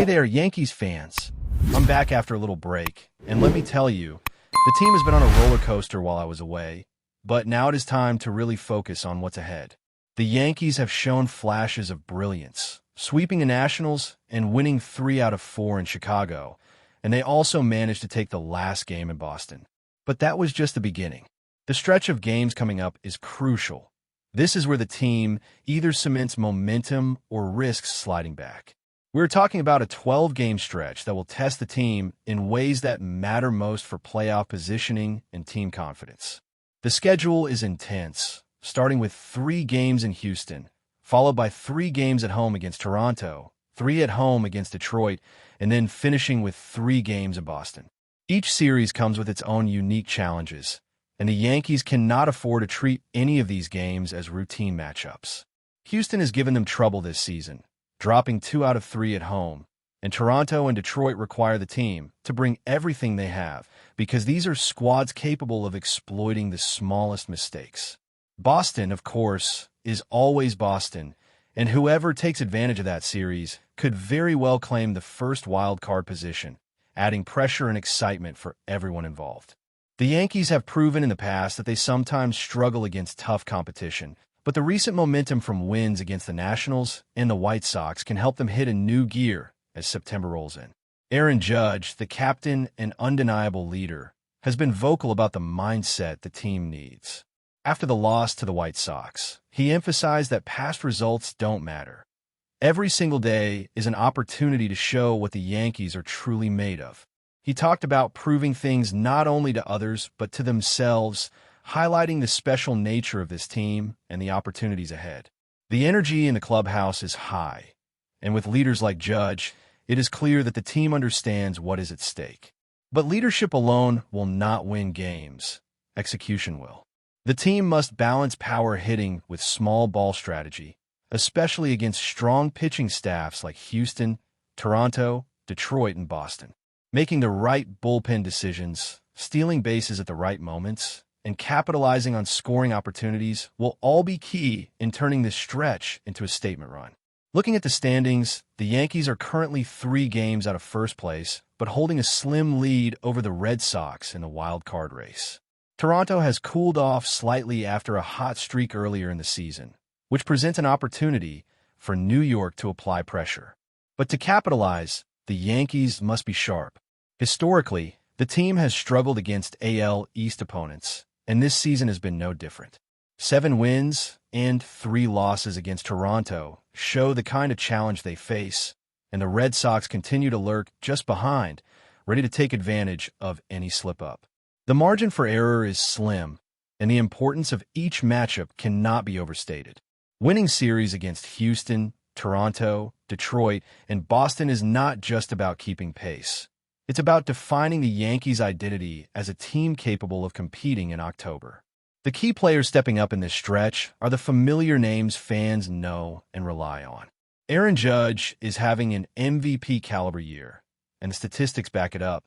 Hey there, Yankees fans. I'm back after a little break, and let me tell you, the team has been on a roller coaster while I was away, but now it is time to really focus on what's ahead. The Yankees have shown flashes of brilliance, sweeping the Nationals and winning 3 out of 4 in Chicago, and they also managed to take the last game in Boston. But that was just the beginning. The stretch of games coming up is crucial. This is where the team either cements momentum or risks sliding back. We're talking about a 12-game stretch that will test the team in ways that matter most for playoff positioning and team confidence. The schedule is intense, starting with 3 games in Houston, followed by 3 games at home against Toronto, 3 at home against Detroit, and then finishing with 3 games in Boston. Each series comes with its own unique challenges, and the Yankees cannot afford to treat any of these games as routine matchups. Houston has given them trouble this season, dropping 2 out of 3 at home, and Toronto and Detroit require the team to bring everything they have because these are squads capable of exploiting the smallest mistakes. Boston, of course, is always Boston, and whoever takes advantage of that series could very well claim the first wild card position, adding pressure and excitement for everyone involved. The Yankees have proven in the past that they sometimes struggle against tough competition, but the recent momentum from wins against the Nationals and the White Sox can help them hit a new gear as September rolls in. Aaron Judge, the captain and undeniable leader, has been vocal about the mindset the team needs. After the loss to the White Sox, he emphasized that past results don't matter. Every single day is an opportunity to show what the Yankees are truly made of. He talked about proving things not only to others but to themselves, highlighting the special nature of this team and the opportunities ahead. The energy in the clubhouse is high, and with leaders like Judge, it is clear that the team understands what is at stake. But leadership alone will not win games. Execution will. The team must balance power hitting with small ball strategy, especially against strong pitching staffs like Houston, Toronto, Detroit, and Boston. Making the right bullpen decisions, stealing bases at the right moments, and capitalizing on scoring opportunities will all be key in turning this stretch into a statement run. Looking at the standings, the Yankees are currently 3 games out of first place, but holding a slim lead over the Red Sox in the wild card race. Toronto has cooled off slightly after a hot streak earlier in the season, which presents an opportunity for New York to apply pressure. But to capitalize, the Yankees must be sharp. Historically, the team has struggled against AL East opponents, and this season has been no different. 7 wins and 3 losses against Toronto show the kind of challenge they face, and the Red Sox continue to lurk just behind, ready to take advantage of any slip-up. The margin for error is slim, and the importance of each matchup cannot be overstated. Winning series against Houston, Toronto, Detroit, and Boston is not just about keeping pace. It's about defining the Yankees' identity as a team capable of competing in October. The key players stepping up in this stretch are the familiar names fans know and rely on. Aaron Judge is having an MVP-caliber year, and the statistics back it up.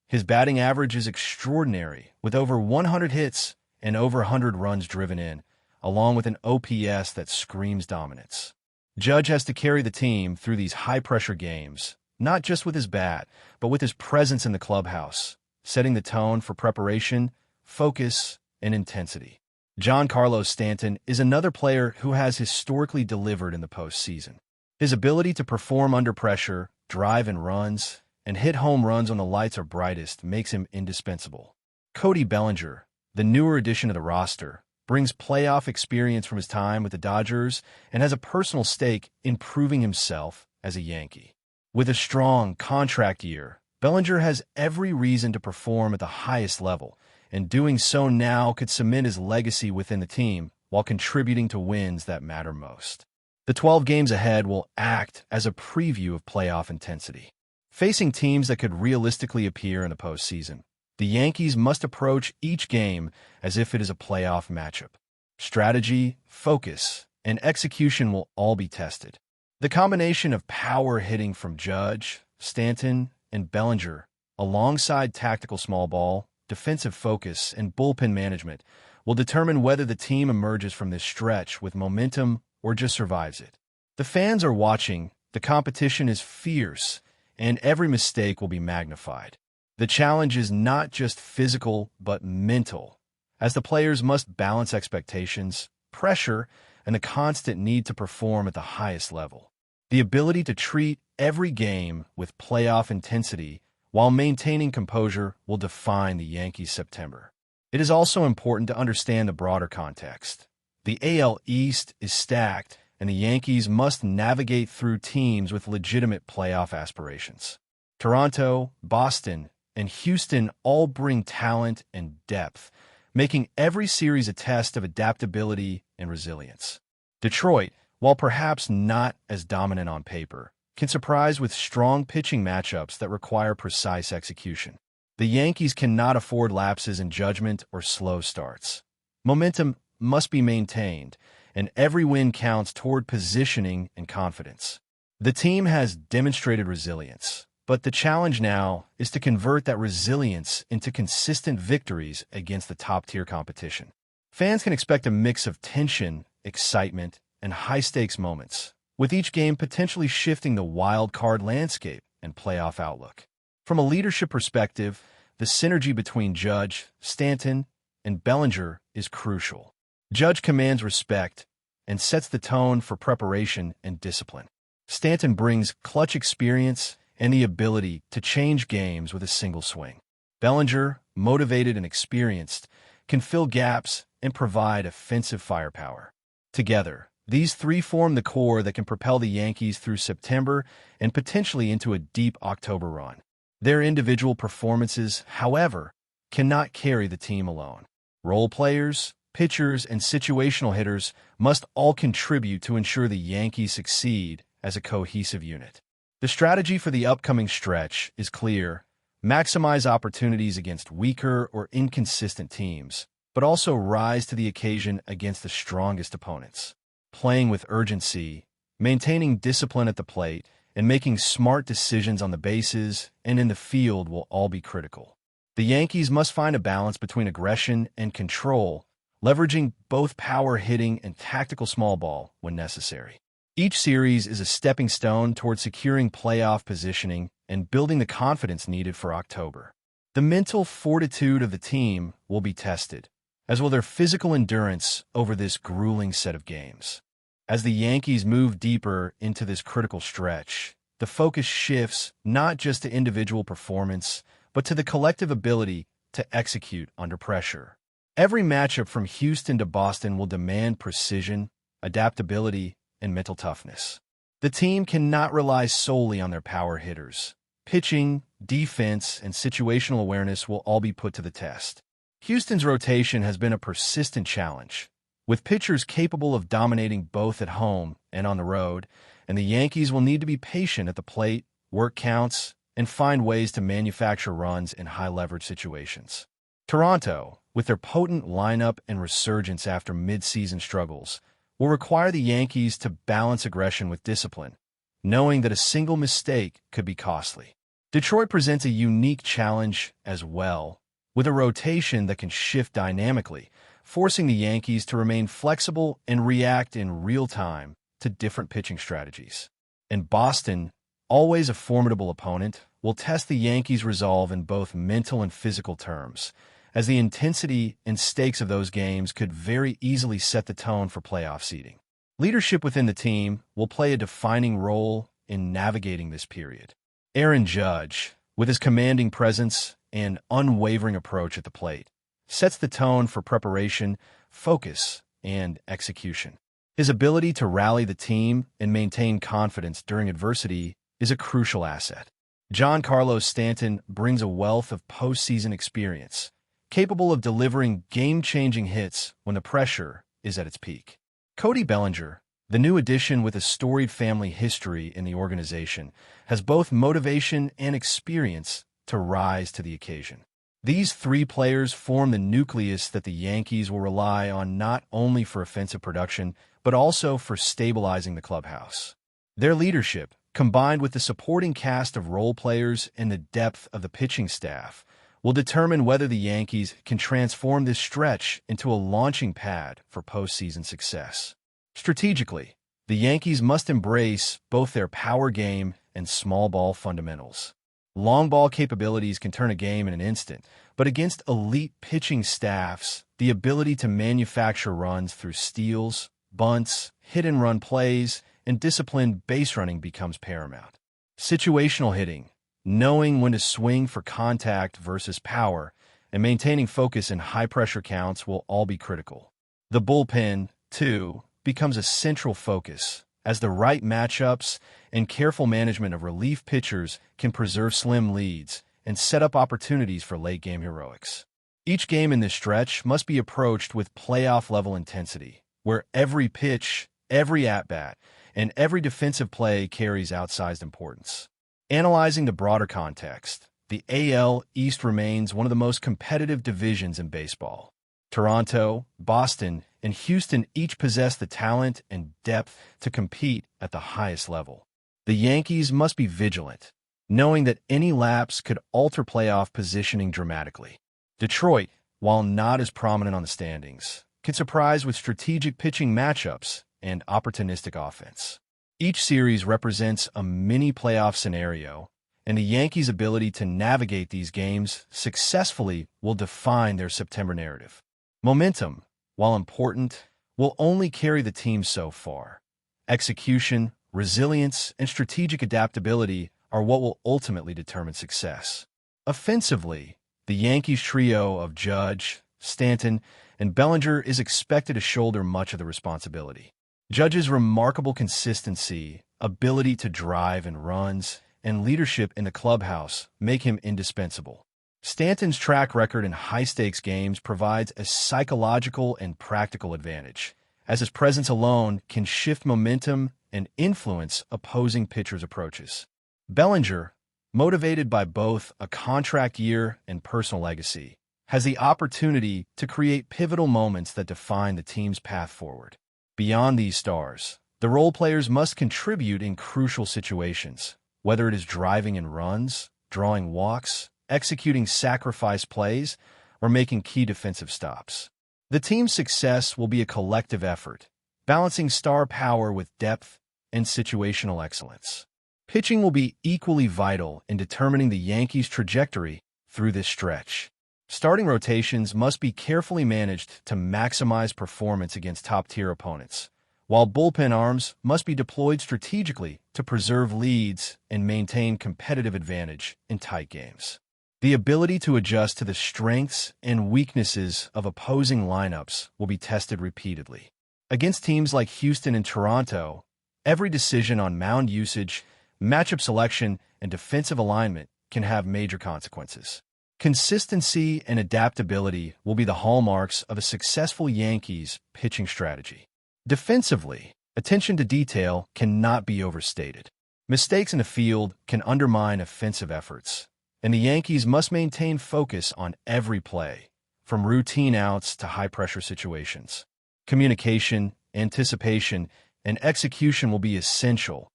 His batting average is extraordinary, with over 100 hits and over 100 runs driven in, along with an OPS that screams dominance. Judge has to carry the team through these high-pressure games, not just with his bat, but with his presence in the clubhouse, setting the tone for preparation, focus, and intensity. Giancarlo Stanton is another player who has historically delivered in the postseason. His ability to perform under pressure, drive in runs, and hit home runs when the lights are brightest makes him indispensable. Cody Bellinger, the newer addition to the roster, brings playoff experience from his time with the Dodgers and has a personal stake in proving himself as a Yankee. With a strong contract year, Bellinger has every reason to perform at the highest level, and doing so now could cement his legacy within the team while contributing to wins that matter most. The 12 games ahead will act as a preview of playoff intensity. Facing teams that could realistically appear in the postseason, the Yankees must approach each game as if it is a playoff matchup. Strategy, focus, and execution will all be tested. The combination of power hitting from Judge, Stanton, and Bellinger, alongside tactical small ball, defensive focus, and bullpen management, will determine whether the team emerges from this stretch with momentum or just survives it. The fans are watching, the competition is fierce, and every mistake will be magnified. The challenge is not just physical, but mental, as the players must balance expectations, pressure, and the constant need to perform at the highest level. The ability to treat every game with playoff intensity while maintaining composure will define the Yankees' September. It is also important to understand the broader context. The AL East is stacked, and the Yankees must navigate through teams with legitimate playoff aspirations. Toronto, Boston, and Houston all bring talent and depth, making every series a test of adaptability and resilience. Detroit, while perhaps not as dominant on paper, can surprise with strong pitching matchups that require precise execution. The Yankees cannot afford lapses in judgment or slow starts. Momentum must be maintained, and every win counts toward positioning and confidence. The team has demonstrated resilience, but the challenge now is to convert that resilience into consistent victories against the top-tier competition. Fans can expect a mix of tension, excitement, and high-stakes moments, with each game potentially shifting the wild-card landscape and playoff outlook. From a leadership perspective, the synergy between Judge, Stanton, and Bellinger is crucial. Judge commands respect and sets the tone for preparation and discipline. Stanton brings clutch experience and the ability to change games with a single swing. Bellinger, motivated and experienced, can fill gaps and provide offensive firepower. Together, these three form the core that can propel the Yankees through September and potentially into a deep October run. Their individual performances, however, cannot carry the team alone. Role players, pitchers, and situational hitters must all contribute to ensure the Yankees succeed as a cohesive unit. The strategy for the upcoming stretch is clear: maximize opportunities against weaker or inconsistent teams, but also rise to the occasion against the strongest opponents. Playing with urgency, maintaining discipline at the plate, and making smart decisions on the bases and in the field will all be critical. The Yankees must find a balance between aggression and control, leveraging both power hitting and tactical small ball when necessary. Each series is a stepping stone toward securing playoff positioning and building the confidence needed for October. The mental fortitude of the team will be tested, as will their physical endurance over this grueling set of games. As the Yankees move deeper into this critical stretch, the focus shifts not just to individual performance, but to the collective ability to execute under pressure. Every matchup from Houston to Boston will demand precision, adaptability, and mental toughness. The team cannot rely solely on their power hitters. Pitching, defense, and situational awareness will all be put to the test. Houston's rotation has been a persistent challenge, with pitchers capable of dominating both at home and on the road, and the Yankees will need to be patient at the plate, work counts, and find ways to manufacture runs in high-leverage situations. Toronto, with their potent lineup and resurgence after mid-season struggles, will require the Yankees to balance aggression with discipline, knowing that a single mistake could be costly. Detroit presents a unique challenge as well, with a rotation that can shift dynamically, forcing the Yankees to remain flexible and react in real time to different pitching strategies. And Boston, always a formidable opponent, will test the Yankees' resolve in both mental and physical terms, as the intensity and stakes of those games could very easily set the tone for playoff seeding. Leadership within the team will play a defining role in navigating this period. Aaron Judge, with his commanding presence and unwavering approach at the plate, sets the tone for preparation, focus, and execution. His ability to rally the team and maintain confidence during adversity is a crucial asset. Giancarlo Stanton brings a wealth of postseason experience, capable of delivering game-changing hits when the pressure is at its peak. Cody Bellinger, the new addition with a storied family history in the organization, has both motivation and experience to rise to the occasion. These three players form the nucleus that the Yankees will rely on not only for offensive production, but also for stabilizing the clubhouse. Their leadership, combined with the supporting cast of role players and the depth of the pitching staff, will determine whether the Yankees can transform this stretch into a launching pad for postseason success. Strategically, the Yankees must embrace both their power game and small ball fundamentals. Long ball capabilities can turn a game in an instant, but against elite pitching staffs, the ability to manufacture runs through steals, bunts, hit-and-run plays, and disciplined base running becomes paramount. Situational hitting, knowing when to swing for contact versus power, and maintaining focus in high-pressure counts will all be critical. The bullpen, too, becomes a central focus, as the right matchups and careful management of relief pitchers can preserve slim leads and set up opportunities for late-game heroics. Each game in this stretch must be approached with playoff-level intensity, where every pitch, every at-bat, and every defensive play carries outsized importance. Analyzing the broader context, the AL East remains one of the most competitive divisions in baseball. Toronto, Boston, and Houston each possess the talent and depth to compete at the highest level. The Yankees must be vigilant, knowing that any lapse could alter playoff positioning dramatically. Detroit, while not as prominent on the standings, can surprise with strategic pitching matchups and opportunistic offense. Each series represents a mini playoff scenario, and the Yankees' ability to navigate these games successfully will define their September narrative. Momentum, while important, will only carry the team so far. Execution, resilience, and strategic adaptability are what will ultimately determine success. Offensively, the Yankees' trio of Judge, Stanton, and Bellinger is expected to shoulder much of the responsibility. Judge's remarkable consistency, ability to drive in runs, and leadership in the clubhouse make him indispensable. Stanton's track record in high-stakes games provides a psychological and practical advantage, as his presence alone can shift momentum and influence opposing pitchers' approaches. Bellinger, motivated by both a contract year and personal legacy, has the opportunity to create pivotal moments that define the team's path forward. Beyond these stars, the role players must contribute in crucial situations, whether it is driving in runs, drawing walks, executing sacrifice plays, or making key defensive stops. The team's success will be a collective effort, balancing star power with depth and situational excellence. Pitching will be equally vital in determining the Yankees' trajectory through this stretch. Starting rotations must be carefully managed to maximize performance against top-tier opponents, while bullpen arms must be deployed strategically to preserve leads and maintain competitive advantage in tight games. The ability to adjust to the strengths and weaknesses of opposing lineups will be tested repeatedly. Against teams like Houston and Toronto, every decision on mound usage, matchup selection, and defensive alignment can have major consequences. Consistency and adaptability will be the hallmarks of a successful Yankees pitching strategy. Defensively, attention to detail cannot be overstated. Mistakes in the field can undermine offensive efforts, and the Yankees must maintain focus on every play, from routine outs to high-pressure situations. Communication, anticipation, and execution will be essential,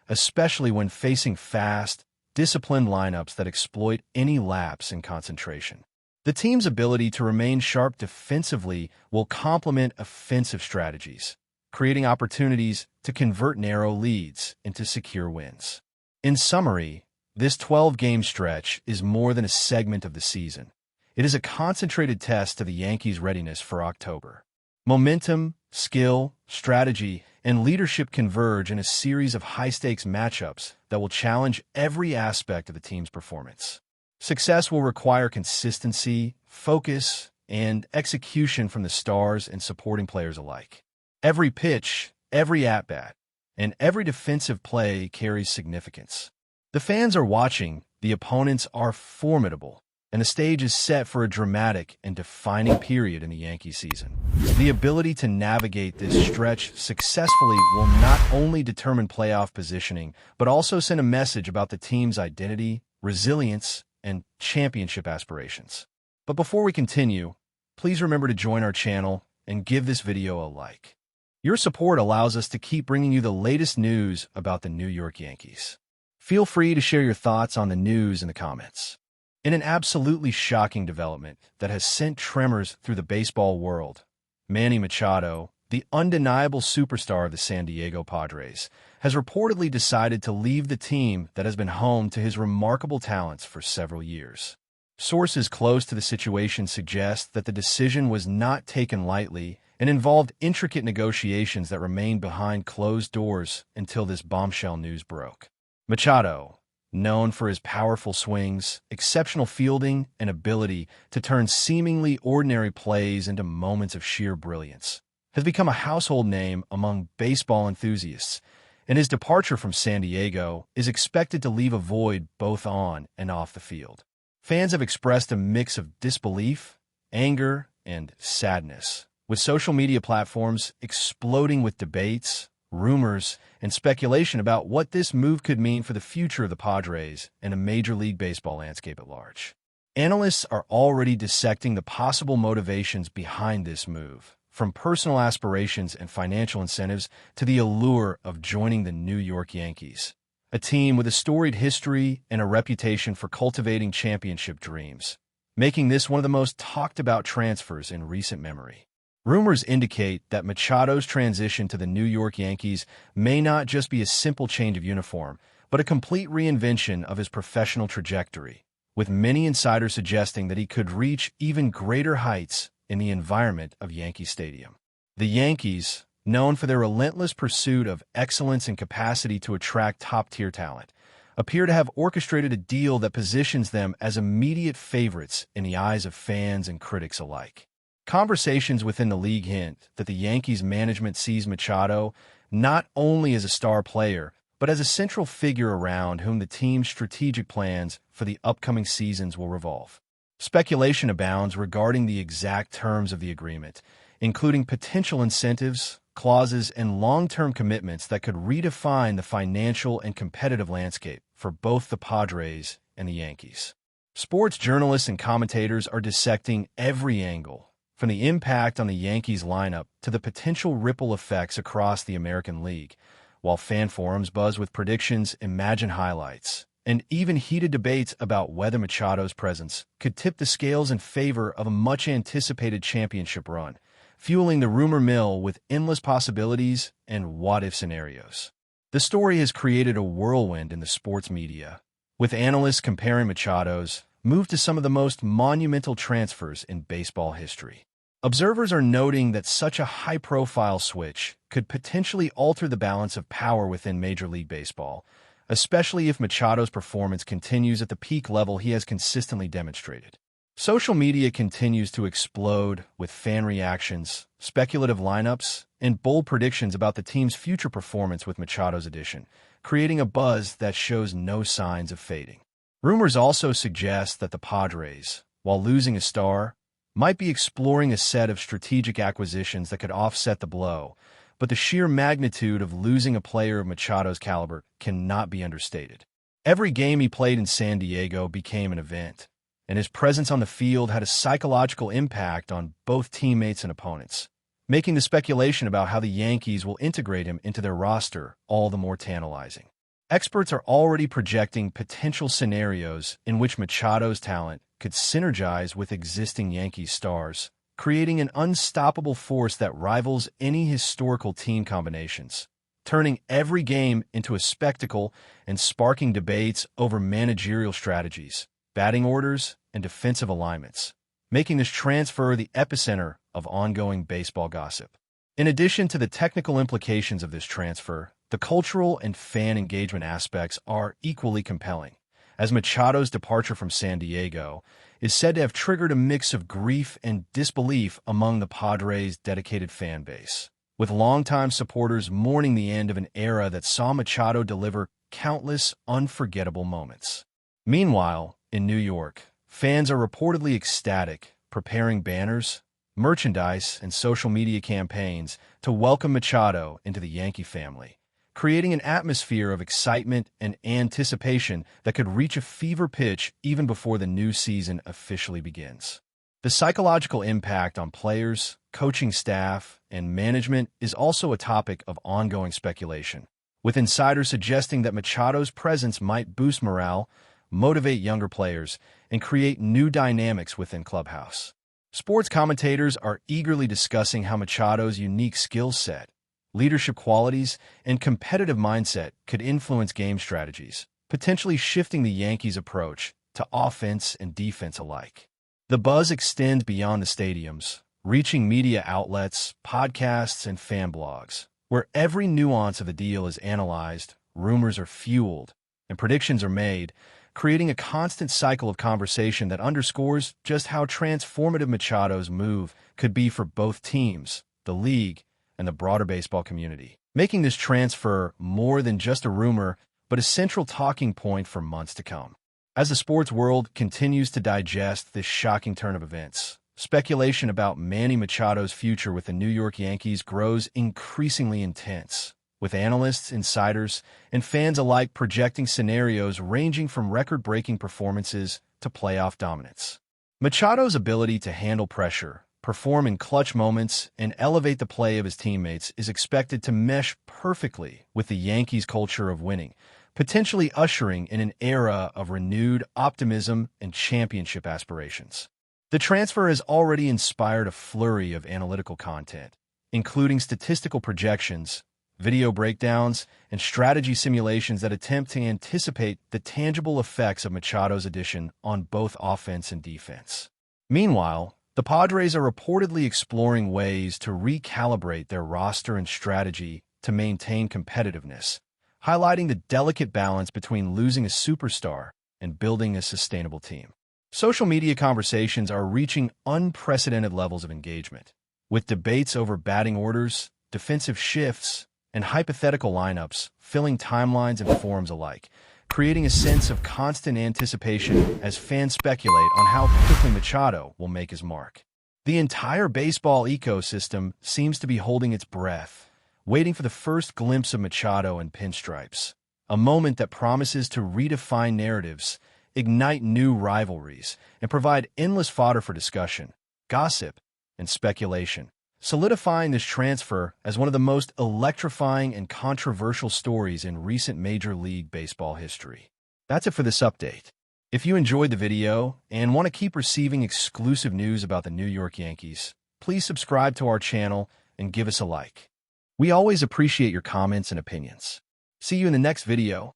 especially when facing fast, disciplined lineups that exploit any lapse in concentration. The team's ability to remain sharp defensively will complement offensive strategies, creating opportunities to convert narrow leads into secure wins. In summary, this 12-game stretch is more than a segment of the season. It is a concentrated test of the Yankees' readiness for October. Momentum, skill, strategy, and leadership converge in a series of high-stakes matchups that will challenge every aspect of the team's performance. Success will require consistency, focus, and execution from the stars and supporting players alike. Every pitch, every at-bat, and every defensive play carries significance. The fans are watching, the opponents are formidable, and the stage is set for a dramatic and defining period in the Yankee season. The ability to navigate this stretch successfully will not only determine playoff positioning, but also send a message about the team's identity, resilience, and championship aspirations. But before we continue, please remember to join our channel and give this video a like. Your support allows us to keep bringing you the latest news about the New York Yankees. Feel free to share your thoughts on the news in the comments. In an absolutely shocking development that has sent tremors through the baseball world, Manny Machado, the the undeniable superstar of the San Diego Padres, has reportedly decided to leave the team that has been home to his remarkable talents for several years. Sources close to the situation suggest that the decision was not taken lightly and involved intricate negotiations that remained behind closed doors until this bombshell news broke. Machado, known for his powerful swings, exceptional fielding, and ability to turn seemingly ordinary plays into moments of sheer brilliance, has become a household name among baseball enthusiasts, and his departure from San Diego is expected to leave a void both on and off the field. Fans have expressed a mix of disbelief, anger, and sadness, with social media platforms exploding with debates, rumors, and speculation about what this move could mean for the future of the Padres and a Major League Baseball landscape at large. Analysts are already dissecting the possible motivations behind this move, from personal aspirations and financial incentives to the allure of joining the New York Yankees, a team with a storied history and a reputation for cultivating championship dreams, making this one of the most talked-about transfers in recent memory. Rumors indicate that Machado's transition to the New York Yankees may not just be a simple change of uniform, but a complete reinvention of his professional trajectory, with many insiders suggesting that he could reach even greater heights in the environment of Yankee Stadium. The Yankees, known for their relentless pursuit of excellence and capacity to attract top-tier talent, appear to have orchestrated a deal that positions them as immediate favorites in the eyes of fans and critics alike. Conversations within the league hint that the Yankees management sees Machado not only as a star player, but as a central figure around whom the team's strategic plans for the upcoming seasons will revolve. Speculation abounds regarding the exact terms of the agreement, including potential incentives, clauses, and long-term commitments that could redefine the financial and competitive landscape for both the Padres and the Yankees. Sports journalists and commentators are dissecting every angle, from the impact on the Yankees lineup to the potential ripple effects across the American League, while fan forums buzz with predictions, imagined highlights, and even heated debates about whether Machado's presence could tip the scales in favor of a much-anticipated championship run, fueling the rumor mill with endless possibilities and what-if scenarios. The story has created a whirlwind in the sports media, with analysts comparing Machado's move to some of the most monumental transfers in baseball history. Observers are noting that such a high-profile switch could potentially alter the balance of power within Major League Baseball, especially if Machado's performance continues at the peak level he has consistently demonstrated. Social media continues to explode with fan reactions, speculative lineups, and bold predictions about the team's future performance with Machado's addition, creating a buzz that shows no signs of fading. Rumors also suggest that the Padres, while losing a star, might be exploring a set of strategic acquisitions that could offset the blow, but the sheer magnitude of losing a player of Machado's caliber cannot be understated. Every game he played in San Diego became an event, and his presence on the field had a psychological impact on both teammates and opponents, making the speculation about how the Yankees will integrate him into their roster all the more tantalizing. Experts are already projecting potential scenarios in which Machado's talent could synergize with existing Yankees stars, creating an unstoppable force that rivals any historical team combinations, turning every game into a spectacle and sparking debates over managerial strategies, batting orders, and defensive alignments, making this transfer the epicenter of ongoing baseball gossip. In addition to the technical implications of this transfer, the cultural and fan engagement aspects are equally compelling, as Machado's departure from San Diego is said to have triggered a mix of grief and disbelief among the Padres' dedicated fan base, with longtime supporters mourning the end of an era that saw Machado deliver countless unforgettable moments. Meanwhile, in New York, fans are reportedly ecstatic, preparing banners, merchandise, and social media campaigns to welcome Machado into the Yankee family, creating an atmosphere of excitement and anticipation that could reach a fever pitch even before the new season officially begins. The psychological impact on players, coaching staff, and management is also a topic of ongoing speculation, with insiders suggesting that Machado's presence might boost morale, motivate younger players, and create new dynamics within clubhouse. Sports commentators are eagerly discussing how Machado's unique skill set, leadership qualities, and competitive mindset could influence game strategies, potentially shifting the Yankees' approach to offense and defense alike. The buzz extends beyond the stadiums, reaching media outlets, podcasts, and fan blogs, where every nuance of the deal is analyzed, rumors are fueled, and predictions are made, creating a constant cycle of conversation that underscores just how transformative Machado's move could be for both teams, the league, and the broader baseball community, making this transfer more than just a rumor, but a central talking point for months to come. As the sports world continues to digest this shocking turn of events, speculation about Manny Machado's future with the New York Yankees grows increasingly intense, with analysts, insiders, and fans alike projecting scenarios ranging from record-breaking performances to playoff dominance. Machado's ability to handle pressure, perform in clutch moments, and elevate the play of his teammates is expected to mesh perfectly with the Yankees' culture of winning, potentially ushering in an era of renewed optimism and championship aspirations. The transfer has already inspired a flurry of analytical content, including statistical projections, video breakdowns, and strategy simulations that attempt to anticipate the tangible effects of Machado's addition on both offense and defense. Meanwhile, the Padres are reportedly exploring ways to recalibrate their roster and strategy to maintain competitiveness, highlighting the delicate balance between losing a superstar and building a sustainable team. Social media conversations are reaching unprecedented levels of engagement, with debates over batting orders, defensive shifts, and hypothetical lineups filling timelines and forums alike, creating a sense of constant anticipation as fans speculate on how quickly Machado will make his mark. The entire baseball ecosystem seems to be holding its breath, waiting for the first glimpse of Machado in pinstripes, a moment that promises to redefine narratives, ignite new rivalries, and provide endless fodder for discussion, gossip, and speculation, solidifying this transfer as one of the most electrifying and controversial stories in recent Major League Baseball history. That's it for this update. If you enjoyed the video and want to keep receiving exclusive news about the New York Yankees, please subscribe to our channel and give us a like. We always appreciate your comments and opinions. See you in the next video.